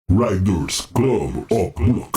Riders Club of Bulacan.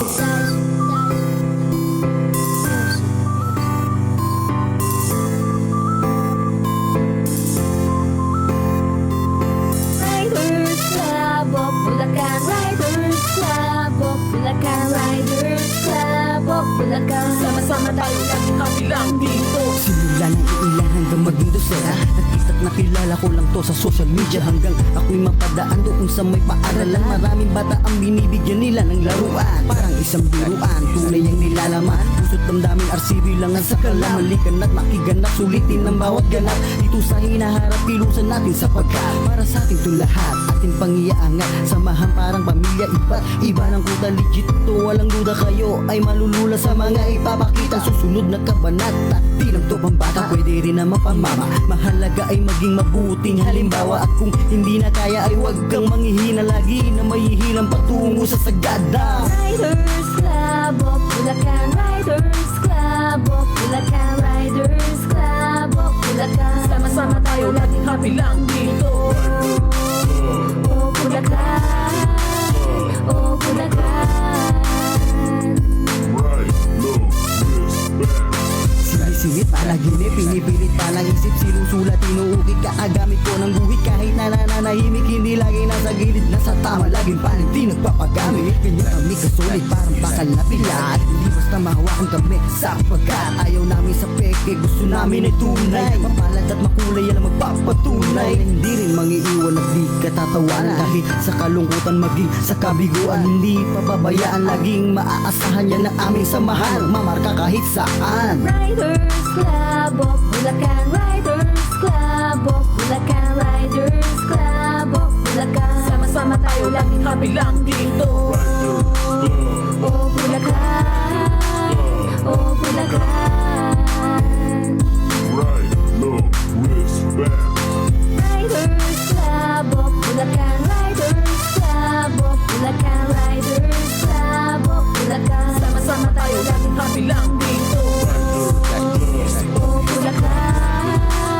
Riders Club of Bulacan, Riders Club of Bulacan, Riders Club of Bulacan. Sama-sama tayo laging kabilang dito. Simula ng iilan hanggang maging dosera. Nakita't nakilala ko lang to sa social media. Hanggang ako'y mapadaan doon sa may paaralan. Maraming bata ang binibigyan nila ng laruan. Parang isang biruan, tunay ang nilalaman. Puso't damdamin, arsibi lang ang sakalam. Malikan at makiganap, sulitin ng bawat ganap. Ito sa hinaharap, pilusan natin sapagkat para sa atin ito lahat, ating pangiyaangat. Samahan parang pamilya, iba't iba ng kuta. Legit to, walang duda kayo ay malulula sa mga ipapakita. Susunod na kabanata, di lang to pambata, pwede rin naman pamama. Mahalaga ay maging mabuting halimbawa. At kung hindi na kaya ay wag kang manghihina. Lagi na mahihilang patungo sa sagada. Riders Club of Bulacan, Riders Club of Bulacan, Riders Club of Bulacan. Sama-sama tayo laging kabilang dito. Oh Bulacan, oh Bulacan. Right, low, respect. Sinisingit palaginip, pinipilit palang isip. Sinusulat, inuukit, kaagamit ko ng guhit. Kahit nananahimik, hindi lagi nasa gilid. Nasa tama, laging panig, di nagpapagamit. Ganyan kami kasulit, parang bakal na pilat. Hindi basta mahawakan kami, sapagkat ayaw namin sa peke, gusto namin ay tunay. Mapalad at makulay, yan ang magpapatunay. Hindi rin mangiiwan at di katatawanan. Kahit sa kalungkutan, maging sa kabiguan. Hindi pababayaan, laging maaasahan yan ang aming samahan. Mamarka kahit saan. Riders Club of Bulacan, Riders Club of Bulacan, Riders Club of Bulacan. Sama-sama tayo laging kabilang dito. Oh Bulacan, oh Bulacan. Right, low, respect. Riders Club of Bulacan, Riders Club of Bulacan, Riders Club of Bulacan. Sama-sama tayo laging kabilang dito. Oh Bulacan,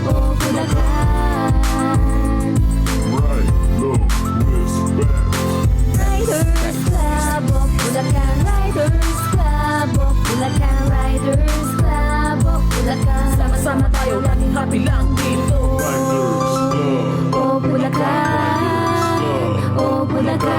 oh Bulacan. Right, low, respect. Riders Club of Bulacan, Riders Club of Bulacan, Riders Club of Bulacan. Sama-sama tayo laging kabilang dito. Riders Club. Oh Bulacan, oh Bulacan.